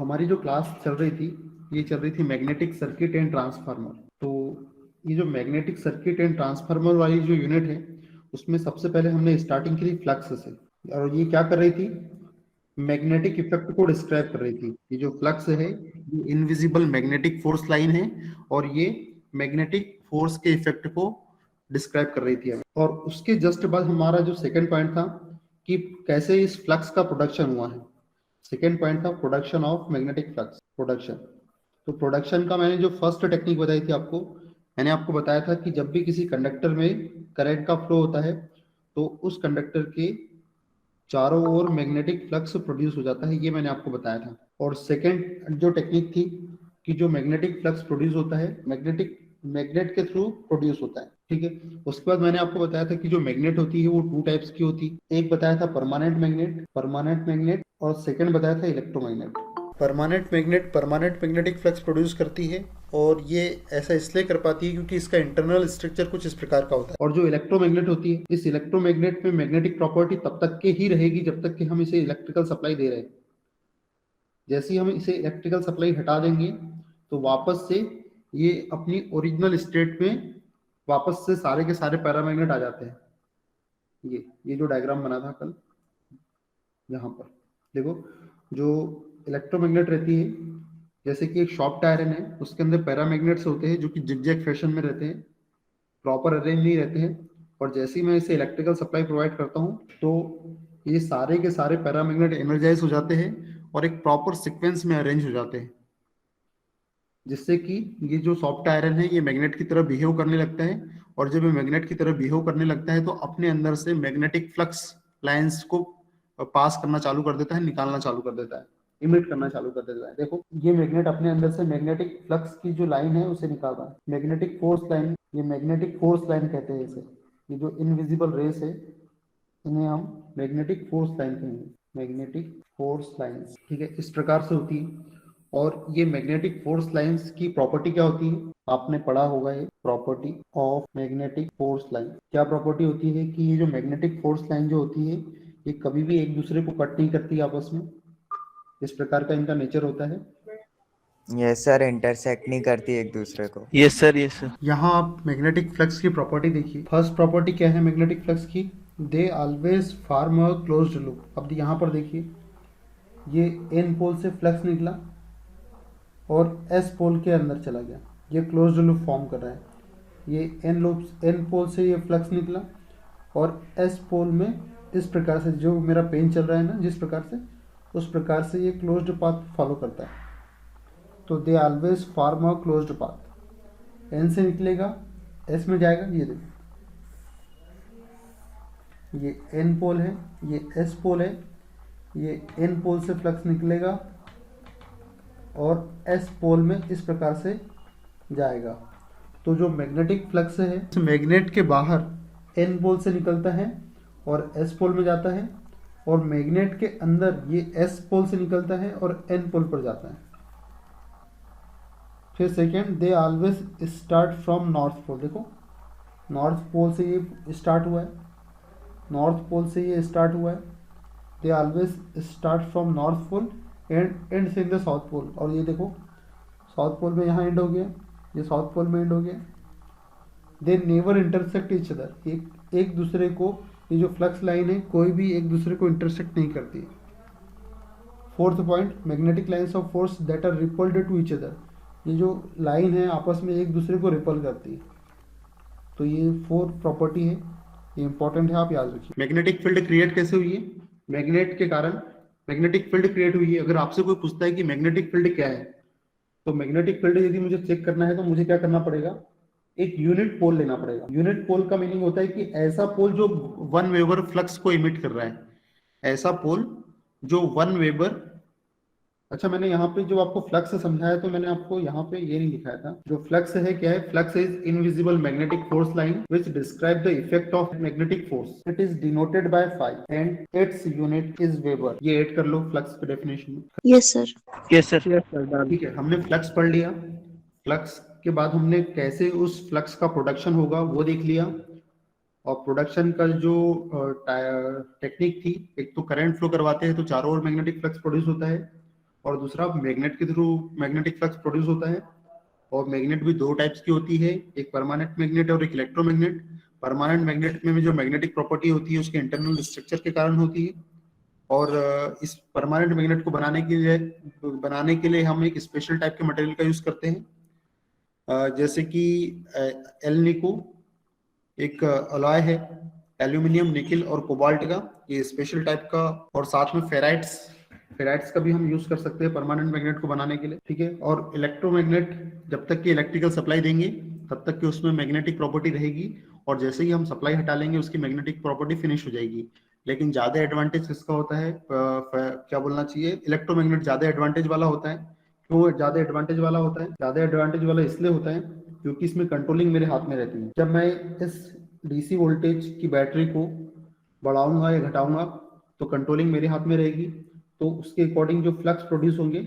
हमारी जो क्लास चल रही थी, ये चल रही थी मैग्नेटिक सर्किट एंड ट्रांसफार्मर। तो ये जो मैग्नेटिक सर्किट एंड ट्रांसफार्मर वाली जो यूनिट है, उसमें सबसे पहले हमने स्टार्टिंग की थी फ्लक्स से। और ये क्या कर रही थी, मैग्नेटिक इफेक्ट को डिस्क्राइब कर रही थी। ये जो फ्लक्स है ये इनविजिबल मैग्नेटिक फोर्स लाइन है, और ये मैग्नेटिक फोर्स के इफेक्ट को डिस्क्राइब कर रही थी हमें। और उसके जस्ट बाद हमारा जो सेकंड पॉइंट था कि कैसे इस फ्लक्स का प्रोडक्शन हुआ है। सेकंड पॉइंट था production of magnetic flux, production. तो प्रोडक्शन का मैंने जो फर्स्ट टेक्निक बताई थी आपको, मैंने आपको बताया था कि जब भी किसी कंडक्टर में करंट का फ्लो होता है तो उस कंडक्टर के चारों ओर मैग्नेटिक फ्लक्स प्रोड्यूस हो जाता है, ये मैंने आपको बताया था। और सेकंड जो टेक्निक थी कि जो मैग्नेटिक फ्लक्स प्रोड्यूस होता है मैग्नेट के थ्रू प्रोड्यूस होता है, ठीक है। उसके बाद मैंने आपको बताया था कि जो मैग्नेट होती है वो टू टाइप्स की होती है। एक बताया था परमानेंट मैग्नेट, और सेकंड बताया था electromagnet. Permanent magnetic flux produce करती है, और ये ऐसा इसलिए कर पाती है क्योंकि इसका इंटरनल स्ट्रक्चर कुछ इस प्रकार का होता है। और जो इलेक्ट्रोमैग्नेट होती है, इस इलेक्ट्रोमैग्नेट में मैग्नेटिक प्रॉपर्टी तब तक के ही रहेगी जब तक कि हम इसे इलेक्ट्रिकल सप्लाई दे रहे हैं। जैसे ही हम इसे इलेक्ट्रिकल सप्लाई हटा देंगे तो वापस से ये अपनी ओरिजिनल स्टेट में वापस से सारे के सारे पैरामैग्नेट आ जाते हैं। ये जो डायग्राम बना था कल, यहाँ पर देखो, जो इलेक्ट्रोमैग्नेट रहती है, जैसे कि एक शॉर्ट आयरन है, उसके अंदर पैरामैग्नेट्स होते हैं जो कि जिगजैग फैशन में रहते हैं, प्रॉपर अरेंज नहीं रहते हैं। और जैसे ही मैं इसे इलेक्ट्रिकल सप्लाई प्रोवाइड करता हूँ तो ये सारे के सारे पैरामैग्नेट एनर्जाइज हो जाते हैं और एक प्रॉपर सीक्वेंस में अरेंज हो जाते हैं, जिससे कि ये जो सॉफ्ट आयरन है ये मैग्नेट की तरह बिहेव करने लगता है। और जब ये मैग्नेट की तरह बिहेव करने लगता है तो अपने अंदर से मैग्नेटिक फ्लक्स लाइंस को पास करना चालू कर देता है, निकालना चालू कर देता है, इमिट करना चालू कर देता है। देखो, ये मैग्नेट अपने अंदर से मैग्नेटिक फ्लक्स की जो लाइन है उसे निकाल रहा है, मैग्नेटिक फोर्स लाइन। ये मैग्नेटिक फोर्स लाइन कहते हैं इसे। ये जो इनविजिबल रेस है इन्हें हम मैग्नेटिक फोर्स लाइन कहेंगे, मैग्नेटिक फोर्स लाइंस, ठीक है। इस प्रकार से होती है। और ये मैग्नेटिक फोर्स लाइंस की प्रॉपर्टी क्या होती है, आपने पढ़ा होगा ये property of magnetic force line. क्या प्रॉपर्टी होती है कि ये जो मैग्नेटिक फोर्स लाइन जो होती है ये कभी भी एक दूसरे को कट नहीं करती आपस में, इस प्रकार का इनका नेचर होता है। यस सर, इंटरसेक्ट नहीं करती एक दूसरे को। Yes sir, yes sir. यहाँ आप मैग्नेटिक फ्लक्स की प्रॉपर्टी देखिए। फर्स्ट प्रॉपर्टी क्या है मैग्नेटिक फ्लक्स की, दे always form a closed loop. अब यहाँ पर देखिए, ये एन पोल से फ्लक्स निकला और एस पोल के अंदर चला गया, ये क्लोज्ड लूप फॉर्म कर रहा है। ये एन पोल से ये फ्लक्स निकला और एस पोल में इस प्रकार से जो मेरा पेन चल रहा है ना, जिस प्रकार से, उस प्रकार से ये क्लोज्ड पाथ फॉलो करता है। तो they always form a closed path. N से निकलेगा, एस में जाएगा, ये देखो, ये एन पोल है, ये एस पोल है, ये एन पोल से फ्लक्स निकलेगा और एस पोल में इस प्रकार से जाएगा। तो जो मैग्नेटिक फ्लक्स है मैग्नेट के बाहर एन पोल से निकलता है और एस पोल में जाता है, और मैग्नेट के अंदर ये एस पोल से निकलता है और एन पोल पर जाता है। फिर second, they always start from north pole. देखो, नॉर्थ पोल से ये स्टार्ट हुआ है, नॉर्थ पोल से ये स्टार्ट हुआ है। They always start from north pole and ends in the south pole. और ये देखो, साउथ पोल में यहाँ एंड हो गया, ये साउथ पोल में एंड हो गया। They never intersect each other. एक दूसरे को, ये जो फ्लक्स लाइन है कोई भी एक दूसरे को इंटरसेक्ट नहीं करती। Fourth point, magnetic lines of force that are repelled to each other. ये जो लाइन है आपस में एक दूसरे को रिपल करती है। तो ये फोर्थ प्रॉपर्टी है, ये इंपॉर्टेंट है, आप याद रखिए। मैग्नेटिक फील्ड क्रिएट कैसे हुई है, मैग्नेट के कारण मैग्नेटिक फील्ड क्रिएट हुई है। अगर आपसे कोई पूछता है कि मैग्नेटिक फील्ड क्या है, तो मैग्नेटिक फील्ड यदि मुझे चेक करना है तो मुझे क्या करना पड़ेगा, एक यूनिट पोल लेना पड़ेगा। यूनिट पोल का मीनिंग होता है कि ऐसा पोल जो 1 वेबर फ्लक्स को इमिट कर रहा है, ऐसा पोल जो 1 वेबर। अच्छा, मैंने यहाँ पे जो आपको फ्लक्स समझाया तो मैंने आपको यहाँ पे ये नहीं दिखाया था। जो फ्लक्स है क्या है, flux is invisible magnetic force line which describe the effect of magnetic force. It is denoted by phi and its unit is weber. ये ऐड कर लो फ्लक्स के डेफिनेशन में। Yes sir. Yes sir. ठीक है, हमने फ्लक्स पढ़ लिया। फ्लक्स के बाद हमने कैसे उस फ्लक्स का प्रोडक्शन होगा वो देख लिया। और प्रोडक्शन का जो टेक्निक थी, एक तो करंट फ्लो करवाते हैं तो चारों ओर मैग्नेटिक फ्लक्स प्रोड्यूस होता है, और दूसरा मैग्नेट के थ्रू मैग्नेटिक फ्लक्स प्रोड्यूस होता है। और मैग्नेट भी दो टाइप्स की होती है, एक परमानेंट मैग्नेट और एक इलेक्ट्रोमैग्नेट। परमानेंट मैग्नेट में जो मैग्नेटिक प्रॉपर्टी होती है उसके इंटरनल स्ट्रक्चर के कारण होती है। और इस परमानेंट मैग्नेट को बनाने के लिए हम एक स्पेशल टाइप के मटेरियल का यूज करते हैं, जैसे कि एल निको एक अलॉय है, एल्यूमिनियम, निकिल और कोबाल्ट का, ये स्पेशल टाइप का। और साथ में फेराइट्स फेराइट्स का भी हम यूज कर सकते हैं परमानेंट मैग्नेट को बनाने के लिए, ठीक है। और इलेक्ट्रोमैग्नेट जब तक कि इलेक्ट्रिकल सप्लाई देंगे तब तक कि उसमें मैग्नेटिक प्रॉपर्टी रहेगी, और जैसे ही हम सप्लाई हटा लेंगे उसकी मैग्नेटिक प्रॉपर्टी फिनिश हो जाएगी। लेकिन ज्यादा एडवांटेज किसका होता है, क्या बोलना चाहिए, इलेक्ट्रोमैग्नेट ज्यादा एडवांटेज वाला होता है। क्यों ज्यादा एडवांटेज वाला होता है? ज्यादा एडवांटेज वाला इसलिए होता है क्योंकि इसमें कंट्रोलिंग मेरे हाथ में रहती है। जब मैं इस डीसी वोल्टेज की बैटरी को बढ़ाऊंगा या घटाऊंगा तो कंट्रोलिंग मेरे हाथ में रहेगी, तो उसके अकॉर्डिंग जो फ्लक्स प्रोड्यूस होंगे,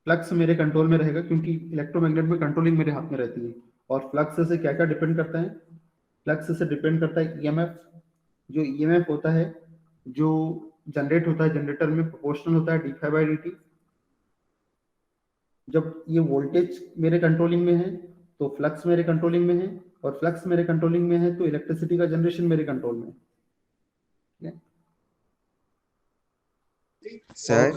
फ्लक्स मेरे कंट्रोल में रहेगा, क्योंकि इलेक्ट्रोमैग्नेट में कंट्रोलिंग मेरे हाथ में रहती है। और फ्लक्स से क्या क्या डिपेंड करता है? फ्लक्स से डिपेंड करता है ईएमएफ। जो ईएमएफ होता है, जो जनरेट होता है जनरेटर में, प्रोपोर्शनल होता है D phi by D T. जब ये वोल्टेज मेरे कंट्रोलिंग में है तो फ्लक्स मेरे कंट्रोलिंग में है, और फ्लक्स मेरे कंट्रोलिंग में है तो इलेक्ट्रिसिटी का जनरेशन मेरे कंट्रोल में है। और सर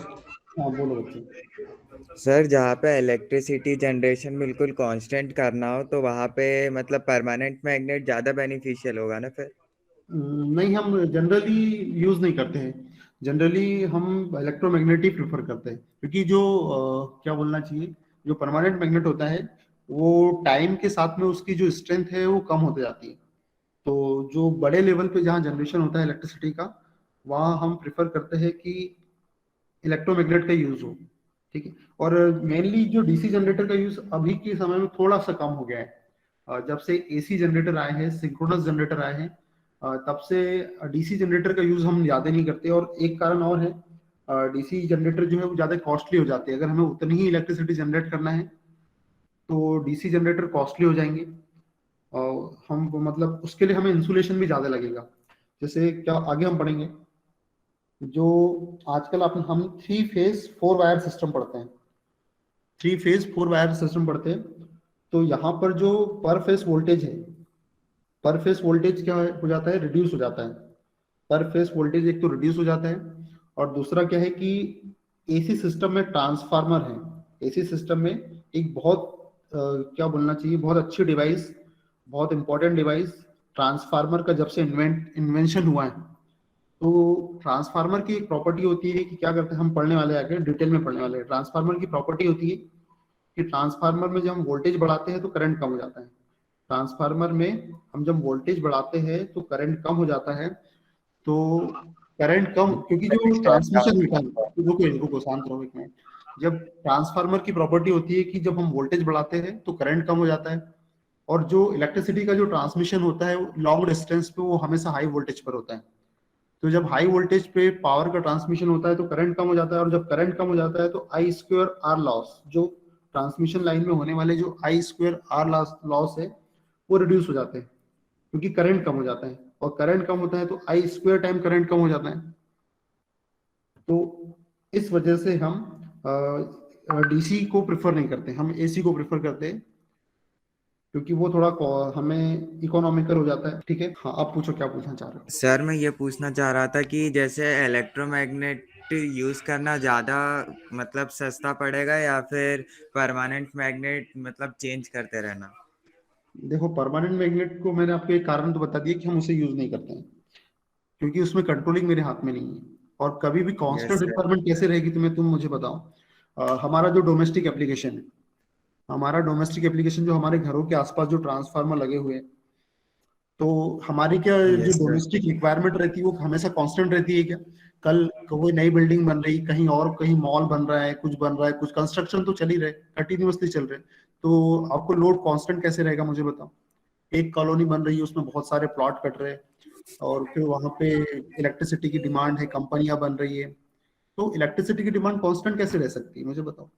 हाँ बोलो बच्चे। सर जहाँ पे इलेक्ट्रिसिटी जनरेशन बिल्कुल कांस्टेंट करना हो तो वहाँ पे मतलब परमानेंट मैग्नेट ज़्यादा बेनिफिशियल होगा ना फिर? नहीं, हम जनरली यूज नहीं करते हैं। जनरली हम इलेक्ट्रोमैग्नेट ही प्रेफर करते हैं, क्योंकि जो क्या बोलना चाहिए, जो परमानेंट मैग्नेट होता है वो टाइम के साथ में उसकी जो स्ट्रेंथ है वो कम होती जाती है। तो जो बड़े लेवल पे जहाँ जनरेशन होता है इलेक्ट्रिसिटी का, वहाँ हम प्रेफर करते हैं कि इलेक्ट्रोमैग्नेट का यूज हो, ठीक है। और मेनली जो डीसी जनरेटर का यूज अभी के समय में थोड़ा सा कम हो गया है। जब से एसी जनरेटर आए हैं, सिंक्रोनस जनरेटर आए हैं, तब से डीसी जनरेटर का यूज हम ज्यादा नहीं करते। और एक कारण और है, डीसी जनरेटर जो है वो ज्यादा कॉस्टली हो जाते हैं। अगर हमें उतनी ही इलेक्ट्रिसिटी जनरेट करना है तो डीसी जनरेटर कॉस्टली हो जाएंगे, और हम मतलब उसके लिए हमें इंसुलेशन भी ज्यादा लगेगा। जैसे क्या आगे हम पढ़ेंगे, जो आजकल हम 3 फेज 4 वायर सिस्टम पढ़ते हैं, 3 फेज 4 वायर सिस्टम पढ़ते हैं। तो यहाँ पर जो पर फेस वोल्टेज है, पर फेस वोल्टेज क्या हो जाता है, रिड्यूस हो जाता है। पर फेस वोल्टेज एक तो रिड्यूस हो जाता है, और दूसरा क्या है कि एसी सिस्टम में ट्रांसफार्मर है। एसी सिस्टम में एक बहुत क्या बोलना चाहिए, बहुत अच्छी डिवाइस, बहुत इंपॉर्टेंट डिवाइस, ट्रांसफार्मर का जब से इन्वेंशन हुआ है, तो ट्रांसफार्मर की एक प्रॉपर्टी होती है कि क्या करते हैं, हम पढ़ने वाले आगे डिटेल में पढ़ने वाले हैं। ट्रांसफार्मर की प्रॉपर्टी होती है कि ट्रांसफार्मर में जब हम वोल्टेज बढ़ाते हैं तो करंट कम हो जाता है। ट्रांसफार्मर में हम जब वोल्टेज बढ़ाते हैं तो करंट कम हो जाता है। तो करंट कम, क्योंकि जो ट्रांसमिशन होता है, रुको रुको शांत रहो एक मिनट। जब ट्रांसफार्मर की प्रॉपर्टी होती है कि जब हम वोल्टेज बढ़ाते हैं तो करंट कम हो जाता है, और जो इलेक्ट्रिसिटी का जो ट्रांसमिशन होता है लॉन्ग डिस्टेंस पे वो हमेशा हाई वोल्टेज पर होता है। तो जब हाई वोल्टेज पे पावर का ट्रांसमिशन होता है तो करंट कम हो जाता है, और जब करंट कम हो जाता है तो आई स्क्वायर आर लॉस, जो ट्रांसमिशन लाइन में होने वाले जो आई स्क्वायर आर लॉस है वो रिड्यूस हो जाते हैं, क्योंकि करंट कम हो जाता है। और करंट कम होता है तो आई स्क्वायर टाइम करंट कम हो जाता है। तो इस वजह से हम डीसी को प्रेफर नहीं करते, हम एसी को प्रेफर करते हैं, क्योंकि वो थोड़ा हमें इकोनॉमिकल हो जाता है, ठीक है। हाँ, आप पूछो क्या पूछना चाह रहे हो। सर मैं ये पूछना चाह रहा था कि जैसे इलेक्ट्रोमैग्नेट यूज़ करना ज़्यादा मतलब सस्ता पड़ेगा या फिर परमानेंट मैग्नेट मतलब चेंज करते रहना? देखो, परमानेंट मैग्नेट को मैंने आपको एक कारण तो बता दिया कि हम उसे यूज नहीं करते हैं, क्योंकि उसमें कंट्रोलिंग मेरे हाथ में नहीं है। और कभी भी कांस्टेंट यस सर। रिक्वायरमेंट कैसे रहेगी, तुम मुझे बताओ। हमारा जो डोमेस्टिक एप्लीकेशन है, हमारा डोमेस्टिक एप्लीकेशन जो हमारे घरों के आसपास जो ट्रांसफार्मर लगे हुए हैं, तो हमारी क्या जो यस सर। डोमेस्टिक रिक्वायरमेंट रहती है वो हमेशा कांस्टेंट रहती है क्या? कल कोई नई बिल्डिंग बन रही, कहीं और कहीं मॉल बन रहा है, कुछ बन रहा है, कुछ कंस्ट्रक्शन तो चल ही रहे, कंटिन्यूअसली चल रहे, तो आपको लोड कांस्टेंट कैसे रहेगा मुझे बताओ। एक कॉलोनी बन रही है, उसमें बहुत सारे प्लॉट कट रहे हैं, और फिर वहां पे इलेक्ट्रिसिटी की डिमांड है, कंपनियां बन रही है, तो इलेक्ट्रिसिटी की डिमांड कांस्टेंट कैसे रह सकती है मुझे बताओ।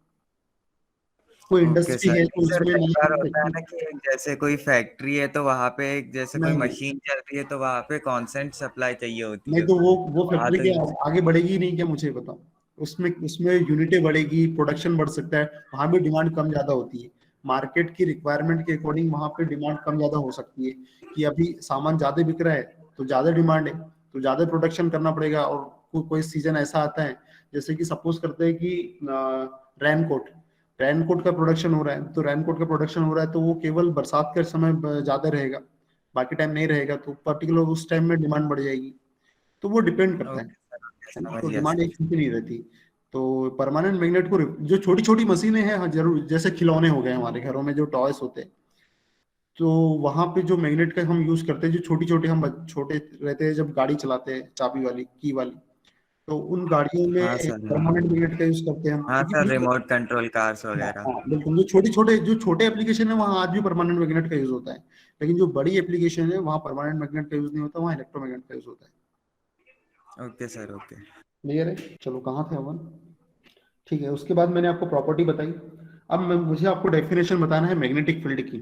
कोई ओके इंडस्ट्री सर। है नहीं तो सर, उसमें कई नई बार होता है फैक्ट्री। ना कि जैसे कोई फैक्ट्री है तो वहां पे एक जैसे कोई नहीं नहीं मशीन चल रही है तो वहां पे कांस्टेंट सप्लाई चाहिए होती नहीं, है तो उसको। वो वहां फैक्ट्री तो के यूज। आगे बढ़ेगी ही नहीं क्या मुझे बताओ। उसमें उसमें यूनिटें बढ़ेगी, प्रोडक्शन बढ़ सकता है, वहां भी डिमांड कम ज्यादा होती है। मार्केट की रिक्वायरमेंट के अकॉर्डिंग वहां पे डिमांड कम ज्यादा हो सकती है, कि अभी सामान ज्यादा बिक रहा है तो ज्यादा डिमांड है, तो ज्यादा प्रोडक्शन करना पड़ेगा। और कोई सीजन ऐसा आता है, जैसे कि सपोज करते हैं कि रेनकोट रेनकोट का प्रोडक्शन हो रहा है, तो रेनकोट का प्रोडक्शन हो रहा है तो वो केवल बरसात के समय ज्यादा रहेगा, बाकी टाइम नहीं रहेगा, तो पर्टिकुलर उस टाइम में डिमांड बढ़ जाएगी। तो वो डिपेंड करता ओके सर, ओके, है ना, समझ तो गया डिमांड एक सर। जैसी नहीं रहती। तो परमानेंट मैग्नेट को जो छोटी छोटी मशीनें हैं, हाँ जरूर, जैसे खिलौने हो गए हमारे घरों में जो टॉयस होते हैं, तो वहां पे जो मैग्नेट का हम यूज करते हैं, जो छोटी छोटी हम छोटे रहते हैं जब गाड़ी चलाते हैं चाबी वाली की वाली, तो उन गाड़ियों हाँ में सर, हाँ। परमानेंट मैग्नेट का यूज करते हैं हम, हाँ क्योंकि सर, बिल्कुल, रिमोट कंट्रोल कार्स हाँ वगैरह। हाँ बिल्कुल, जो छोटे एप्लीकेशन है वहाँ आज भी परमानेंट मैग्नेट का यूज होता है, लेकिन जो बड़ी एप्लीकेशन है वहाँ परमानेंट मैग्नेट का यूज नहीं होता, वहाँ इलेक्ट्रोमैग्नेट का यूज होता है। Okay sir, okay. क्लियर है? चलो, कहाँ थे अपन? ठीक है, उसके बाद मैंने आपको प्रॉपर्टी बताई। अब मुझे आपको डेफिनेशन बताना है मैग्नेटिक फील्ड की,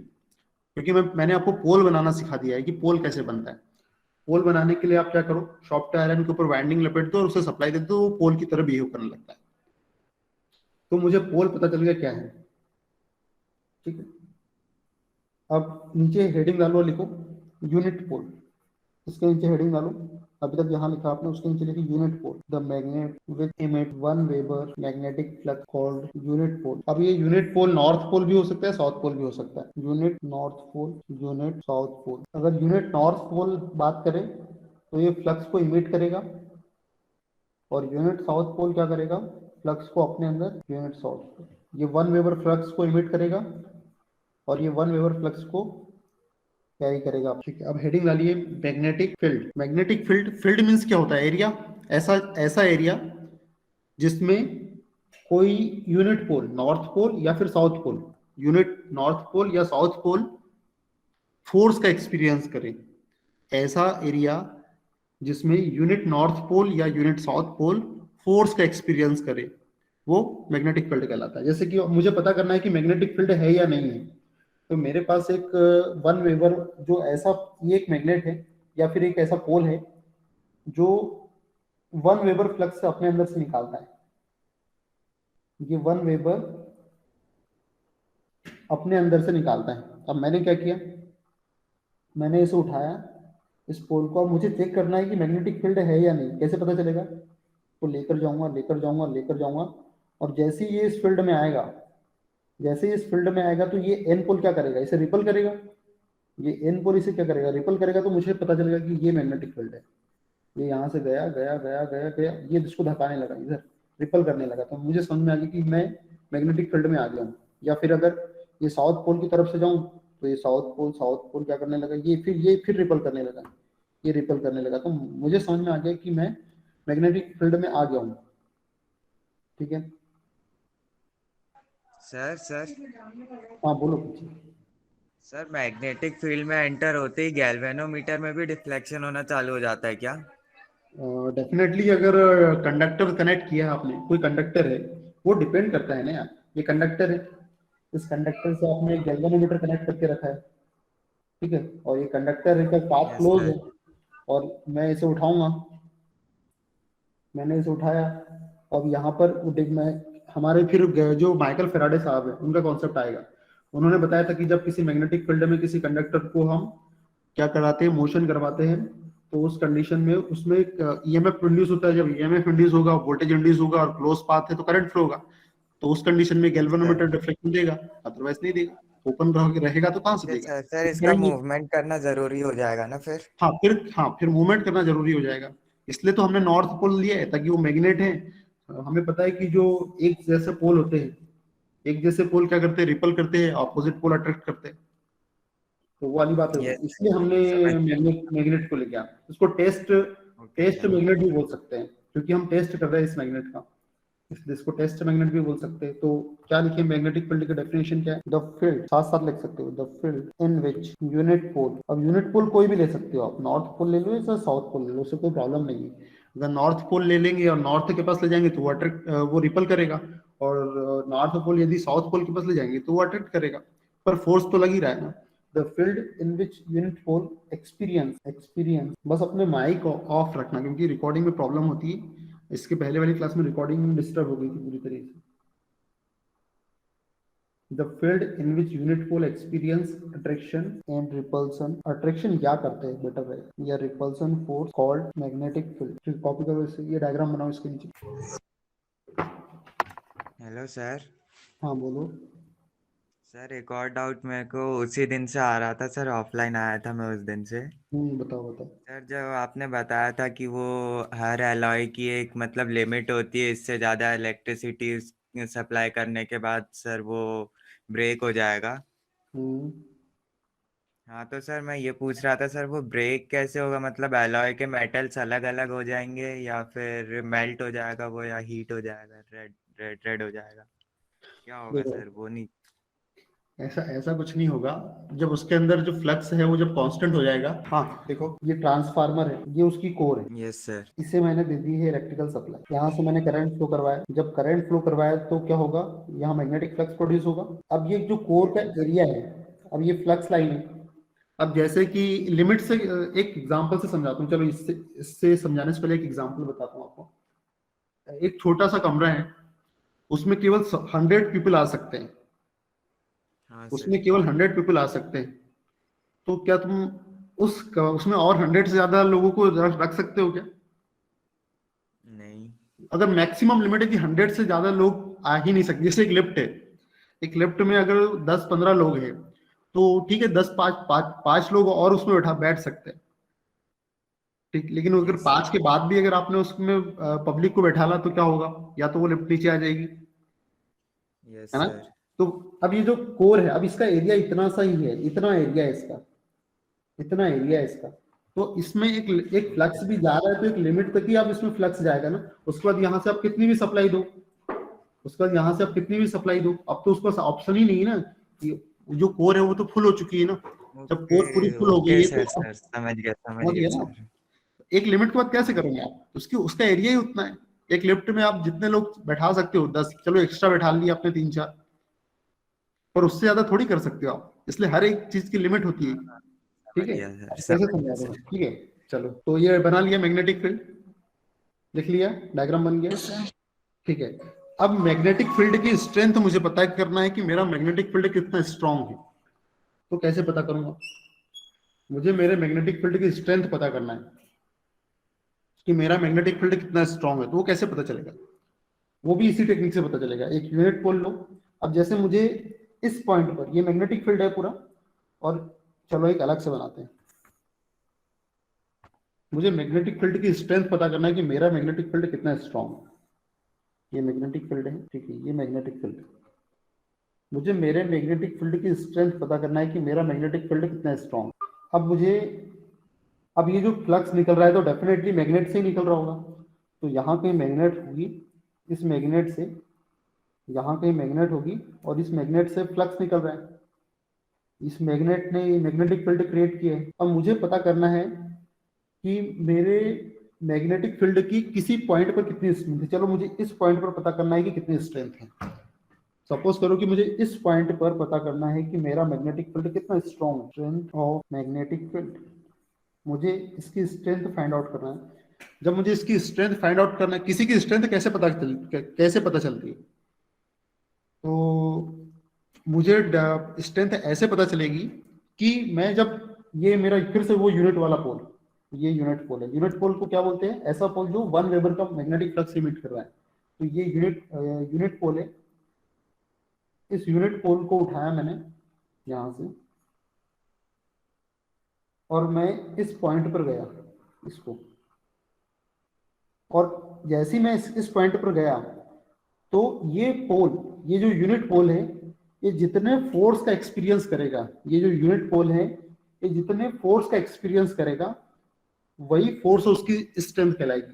क्योंकि मैंने आपको पोल बनाना सिखा दिया है कि पोल कैसे बनता है। पोल बनाने के लिए आप क्या करो, सॉफ्ट आयरन के ऊपर वाइंडिंग लपेट दो और उसे सप्लाई दे दो, वो पोल की तरह बिहेव करने लगता है। तो मुझे पोल पता चल गया क्या है। ठीक है, अब नीचे हेडिंग डालो, लिखो यूनिट पोल। इसके नीचे हेडिंग डालो, अभी तक यहाँ लिखा आपने, उसके नीचे लिखी unit pole, the magnet with emit 1 weber magnetic flux called unit pole. अब ये यूनिट पोल नॉर्थ पोल भी हो सकता है, साउथ पोल भी हो सकता है। Unit north pole, unit south pole. अगर यूनिट नॉर्थ पोल बात करें तो ये फ्लक्स को इमिट करेगा, और यूनिट साउथ पोल क्या करेगा, फ्लक्स को अपने अंदर, यूनिट साउथ, ये 1 वेबर फ्लक्स को इमिट करेगा और ये 1 वेबर फ्लक्स को कैरी करेगा। ठीक है, अब हेडिंग डालिए magnetic field. Magnetic field, field means क्या होता है, एरिया। ऐसा ऐसा एरिया जिसमें कोई यूनिट पोल, नॉर्थ पोल या फिर south pole, unit north pole या साउथ पोल फोर्स का एक्सपीरियंस करे। ऐसा एरिया जिसमें यूनिट नॉर्थ पोल या यूनिट साउथ पोल फोर्स का एक्सपीरियंस करे, वो मैग्नेटिक फील्ड कहलाता है। जैसे कि मुझे पता करना है कि मैग्नेटिक फील्ड है या नहीं है, तो मेरे पास एक 1 वेबर, जो ऐसा, ये एक मैग्नेट है या फिर एक ऐसा पोल है जो 1 वेबर फ्लक्स अपने अंदर से निकालता है। ये 1 वेबर अपने अंदर से निकालता है। अब मैंने क्या किया, मैंने इसे उठाया, इस पोल को। अब मुझे चेक करना है कि मैग्नेटिक फील्ड है या नहीं। कैसे पता चलेगा? तो लेकर जाऊंगा, लेकर जाऊंगा, लेकर जाऊंगा, और जैसे ही ये इस फील्ड में आएगा, जैसे ही इस फील्ड में आएगा, तो ये एन पोल क्या करेगा, इसे रिपल करेगा। ये एन पोल इसे क्या करेगा, रिपल करेगा। तो मुझे पता चलेगा कि ये मैग्नेटिक फील्ड है। ये यहाँ से गया गया गया गया गया, ये जिसको धकाने लगा, इधर रिपल करने लगा, तो मुझे समझ में आ गया कि मैं मैग्नेटिक फील्ड में आ गया हूँ। या फिर अगर ये साउथ पोल की तरफ से जाऊं, तो ये साउथ पोल क्या करने लगा, ये फिर रिपल करने लगा, ये रिपल करने लगा, तो मुझे समझ में आ गया कि मैं मैग्नेटिक फील्ड में आ गया हूँ। ठीक है, सर हाँ बोलो कुछ। सर, मैग्नेटिक फील्ड में एंटर होते ही गैल्वेनोमीटर में भी डिफ्लेक्शन होना चालू हो जाता है क्या? डेफिनेटली, अगर कंडक्टर कनेक्ट किया है आपने, कोई कंडक्टर है, वो डिपेंड करता है ना यार। ये कंडक्टर है, इस कंडक्टर से आपने गैल्वेनोमीटर कनेक्ट करके रखा है। ठीक है, और ये कंडक्टर का पाथ यस क्लोज सर। है, और मैं इसे उठाऊंगा। मैंने इसे उठाया, अब यहाँ पर मैं, हमारे फिर जो माइकल फेराडे साहब है, उनका कॉन्सेप्ट आएगा। उन्होंने बताया था कि जब किसी मैग्नेटिक फील्ड में किसी कंडक्टर को हम क्या कराते हैं, मोशन करवाते हैं, तो उस कंडीशन में उसमें ईएमएफ इंड्यूस होता है। जब ईएमएफ इंड्यूस होगा, वोल्टेज इंड्यूस होगा, और क्लोज पाथ है तो करंट फ्लो होगा। तो उस कंडीशन में सर, गैल्वेनोमीटर डिफ्लेक्शन देगा, अदरवाइज नहीं देगा। ओपन रहेगा तो कहाँ से ओके देगा? सर। सर, इसका करेंगे। मूवमेंट करना जरूरी हो जाएगा ना फिर? हाँ फिर मूवमेंट करना जरूरी हो जाएगा। इसलिए तो हमने नॉर्थ पोल लिया है, ताकि वो मैग्नेट है। हमें पता है कि जो एक जैसे पोल होते हैं, एक जैसे पोल क्या करते हैं, रिपल करते हैं, अपोजिट पोल अट्रैक्ट करते हैं। तो वो वाली बात है, यस इसलिए हमने सर, समझ गया। मैग्नेट मैग्नेट को लेके आया। इसको test okay test sir, magnet okay. भी बोल सकते हैं, क्योंकि हम टेस्ट कर रहे हैं इस मैग्नेट का, इसलिए इसको टेस्ट मैग्नेट भी बोल सकते हैं। तो क्या लिखे, मैग्नेटिक फील्ड की डेफिनेशन क्या है, द फील्ड, साथ साथ लिख सकते हो, the field in which unit pole. अब यूनिट पोल कोई भी ले सकते हो आप, नॉर्थ पोल ले लो या साउथ पोल ले लो, उससे कोई प्रॉब्लम नहीं है। अगर नॉर्थ पोल ले लेंगे और नॉर्थ के पास ले जाएंगे तो वो अट्रैक्ट, वो रिपल करेगा। और नॉर्थ पोल यदि साउथ पोल के पास ले जाएंगे तो वो अट्रैक्ट करेगा, पर फोर्स तो लग ही रहा है ना। The field in which unit pole experience, बस अपने माइक ऑफ रखना, क्योंकि रिकॉर्डिंग में प्रॉब्लम होती है। इसके पहले वाली क्लास में रिकॉर्डिंग डिस्टर्ब हो गई थी पूरी तरीके से। The field in which unit pole experience attraction and repulsion, attraction क्या करते हैं बेटर है, या repulsion force called magnetic field. Copy करो इसे, ये डायग्राम बनाओ इसके नीचे। Hello sir. हाँ बोलो। सर एक और डाउट मेरे को उसी दिन से आ रहा था सर, ऑफलाइन आया था मैं उस दिन से। बताओ बताओ। सर जब आपने बताया था कि वो हर एलॉय की एक मतलब लिमिट होती है, इससे ज़्यादा इलेक्ट्रिसिटी सप्लाई करने के बाद सर वो ब्रेक हो जाएगा। हम्म हाँ तो सर मैं ये पूछ रहा था सर, वो ब्रेक कैसे होगा? मतलब एलॉय के मेटल्स अलग अलग हो जाएंगे या फिर मेल्ट हो जाएगा वो, या हीट हो जाएगा, रेड रेड रेड हो जाएगा, क्या होगा देखो, सर? वो नहीं। ऐसा ऐसा कुछ नहीं होगा। जब उसके अंदर जो फ्लक्स है वो जब कांस्टेंट हो जाएगा, हाँ देखो ये ट्रांसफार्मर है, ये उसकी कोर है। Yes sir. इसे मैंने दे दी है इलेक्ट्रिकल सप्लाई, यहाँ से मैंने करंट फ्लो करवाया। जब करंट फ्लो करवाया तो क्या होगा, यहाँ मैग्नेटिक फ्लक्स प्रोड्यूस होगा। अब ये जो कोर का एरिया है, अब ये फ्लक्स लाइन है। अब जैसे कि लिमिट से एक एग्जांपल से समझाता हूँ, चलो इससे इससे समझाने से पहले एक एग्जांपल बताता हूँ आपको। एक छोटा सा कमरा है, उसमें केवल 100 पीपल आ सकते हैं। हाँ सर। उसमें केवल 100 पीपल आ सकते हैं। तो क्या तुम उसमें और 100 से ज्यादा लोगों को रख सकते हो क्या? नहीं। अगर मैक्सिमम लिमिट है कि 100 से ज्यादा लोग आ ही नहीं सकते। जैसे एक लिफ्ट है, एक लिफ्ट में अगर 10-15 लोग हैं तो ठीक है, 10 5 5 5 लोग और उसमें बैठ सकते हैं। ठीक, लेकिन अगर यस सर। 5 के बाद भी अगर आपने उसमें पब्लिक को बैठाला तो क्या होगा, या तो वो लिफ्ट नीचे आ जाएगी, यस है ना? सर। तो अब ये जो कोर है, अब इसका एरिया इतना सा ही है, इतना एरिया है इसका, इतना एरिया है इसका। तो इसमें एक एक फ्लक्स भी जा रहा है, तो एक लिमिट तक ही आप इसमें फ्लक्स जाएगा ना। उसके बाद यहाँ से आप कितनी भी सप्लाई दो, उसके बाद यहाँ से आप कितनी भी सप्लाई दो, अब तो उसके पास ऑप्शन ही नहीं है ना कि जो कोर है वो तो फुल हो चुकी है ना। जब ओके। कोर पूरी फुल हो ओके गई है तो सर, अब सर समझ समझ गया गया ना। सर। एक लिमिट के बाद कैसे हाँ। करोगे आप, उसकी उसका एरिया ही उतना है। एक लिफ्ट में आप जितने लोग बैठा सकते हो 10, चलो एक्स्ट्रा बैठा लिया आपने 3-4, पर उससे ज्यादा थोड़ी कर सकते हो आप, इसलिए हर एक चीज की लिमिट होती है। हाँ हाँ, ठीक समझ है, गया सर, अब कैसे समझ गया समझा दो, सर। ठीक है। चलो, तो ये बना लिया मैग्नेटिक फील्ड, लिख लिया, डायग्राम बन गया। Yes sir. ठीक है। अब मैग्नेटिक फील्ड की स्ट्रेंथ मुझे पता करना है कि मेरा मैग्नेटिक फील्ड कितना स्ट्रांग है। तो कैसे पता करूंगा, मुझे मेरे मैग्नेटिक फील्ड की स्ट्रेंथ पता करना है कि मेरा मैग्नेटिक फील्ड कितना स्ट्रांग है। तो वो कैसे पता चलेगा, वो भी इसी टेक्निक से पता चलेगा। एक यूनिट पोल लो। अब जैसे मुझे इस पॉइंट पर, ये मैग्नेटिक फील्ड है पूरा, और चलो एक अलग से बनाते हैं। मुझे मैग्नेटिक फील्ड की स्ट्रेंथ पता करना है कि मेरा मैग्नेटिक फील्ड कितना स्ट्रांग है। ये मैग्नेटिक फील्ड है, ठीक है, ये मैग्नेटिक फील्ड। मुझे मेरे मैग्नेटिक फील्ड की स्ट्रेंथ पता करना है कि मेरा मैग्नेटिक फील्ड कितना स्ट्रांग। अब मुझे, अब ये जो फ्लक्स निकल रहा है तो डेफिनेटली मैग्नेट से ही निकल रहा होगा। तो यहाँ कहीं मैग्नेट होगी, इस मैग्नेट से, यहाँ कहीं मैग्नेट होगी, और इस मैग्नेट से फ्लक्स निकल रहा है। इस मैग्नेट ने मैग्नेटिक फील्ड क्रिएट किया है। अब मुझे पता करना है कि मेरे मैग्नेटिक फील्ड की किसी पॉइंट पर कितनी स्ट्रेंथ है। चलो मुझे इस पॉइंट पर पता करना है कि कितनी स्ट्रेंथ है। सपोज करो कि मुझे इस पॉइंट पर पता करना है कि मेरा मैग्नेटिक फील्ड कितना strong, strength of magnetic field. मुझे इसकी स्ट्रेंथ फाइंड आउट करना है। जब मुझे इसकी स्ट्रेंथ फाइंड आउट करना है, किसी की स्ट्रेंथ कैसे पता चलती है, तो मुझे स्ट्रेंथ ऐसे पता चलेगी कि मैं जब, ये मेरा फिर से वो यूनिट वाला पोल, ये यूनिट पोल है। यूनिट पोल को क्या बोलते हैं, ऐसा पोल जो 1 वेबर का मैग्नेटिक फ्लक्स इमिट कर रहा है। तो ये यूनिट पोल है। इस यूनिट पोल को उठाया मैंने यहाँ से, और मैं इस पॉइंट पर गया, इसको, और जैसे ही मैं इस पॉइंट पर गया, तो ये पोल, ये जो यूनिट पोल है, ये जितने फोर्स का एक्सपीरियंस करेगा, ये जो यूनिट पोल है, ये जितने फोर्स का एक्सपीरियंस करेगा, वही फोर्स उसकी स्ट्रेंथ कहलाएगी।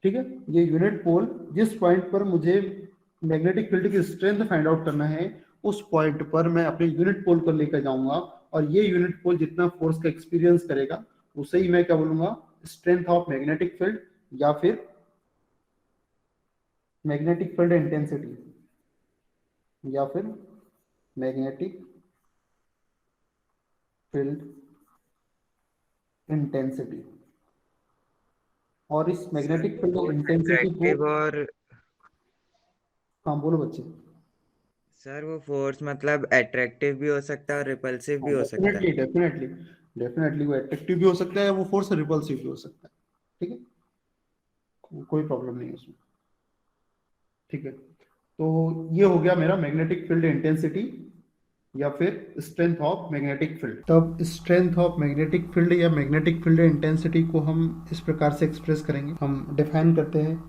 ठीक है, ये यूनिट पोल जिस पॉइंट पर मुझे मैग्नेटिक फील्ड की स्ट्रेंथ फाइंड आउट करना है, उस पॉइंट पर मैं अपने यूनिट पोल को लेकर जाऊंगा, और ये यूनिट पोल जितना फोर्स का एक्सपीरियंस करेगा, उसे ही मैं क्या बोलूंगा, स्ट्रेंथ ऑफ मैग्नेटिक फील्ड, या फिर मैग्नेटिक फील्ड इंटेंसिटी, या फिर मैग्नेटिक फील्ड इंटेंसिटी। और इस sir magnetic field force intensity को, अट्रैक्टिव और हाँ बोलो बच्चे। सर वो फोर्स मतलब अट्रैक्टिव भी हो सकता है और रिपल्सिव भी हाँ हो सकता है। डेफिनेटली डेफिनेटली, डेफिनेटली वो एट्रैक्टिव भी हो सकता है, वो फोर्स रिपल्सिव भी हो सकता है। ठीक है, कोई प्रॉब्लम नहीं है उसमें। ठीक है, तो ये हो गया मेरा मैग्नेटिक फील्ड इंटेंसिटी या फिर स्ट्रेंथ ऑफ मैग्नेटिक फील्ड। तब स्ट्रेंथ ऑफ मैग्नेटिक फील्ड या मैग्नेटिक फील्ड इंटेंसिटी को हम इस प्रकार से एक्सप्रेस करेंगे, हम डिफाइन करते हैं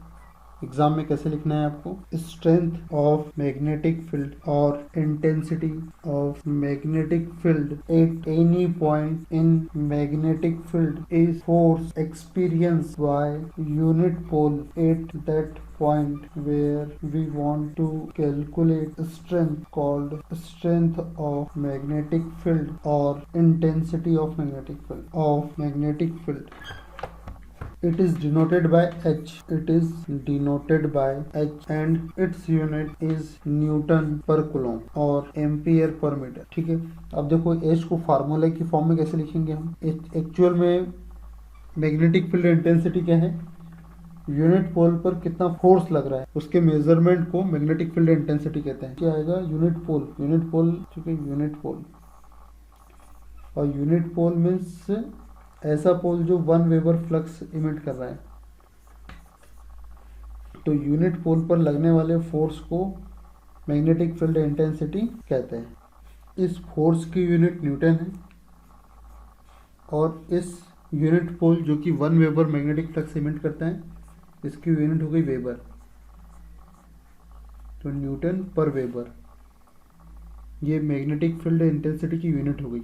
एग्जाम में कैसे लिखना है आपको। स्ट्रेंथ ऑफ मैग्नेटिक फील्ड और intensity of magnetic field at any point in magnetic field is force experience by unit pole at that point where we want to calculate strength called strength of magnetic field or intensity of magnetic field. It is denoted by H. It is denoted by H and its unit is Newton per coulomb और ampere per metre. ठीक है, अब देखो H को formula की form में कैसे लिखेंगे हम। एक्चुअल में मैग्नेटिक फील्ड इंटेंसिटी क्या है, यूनिट पोल पर कितना फोर्स लग रहा है उसके मेजरमेंट को मैग्नेटिक फील्ड इंटेंसिटी कहते हैं। क्या आएगा, यूनिट पोल ठीक है, यूनिट पोल। और यूनिट पोल मीन्स ऐसा पोल जो 1 वेबर फ्लक्स इमिट कर रहा है। तो यूनिट पोल पर लगने वाले फोर्स को मैग्नेटिक फील्ड इंटेंसिटी कहते हैं। इस फोर्स की यूनिट न्यूटन है और इस यूनिट पोल जो कि 1 वेबर मैग्नेटिक फ्लक्स इमिट करता है, इसकी यूनिट हो गई वेबर। तो न्यूटन पर वेबर ये मैग्नेटिक फील्ड इंटेंसिटी की यूनिट हो गई।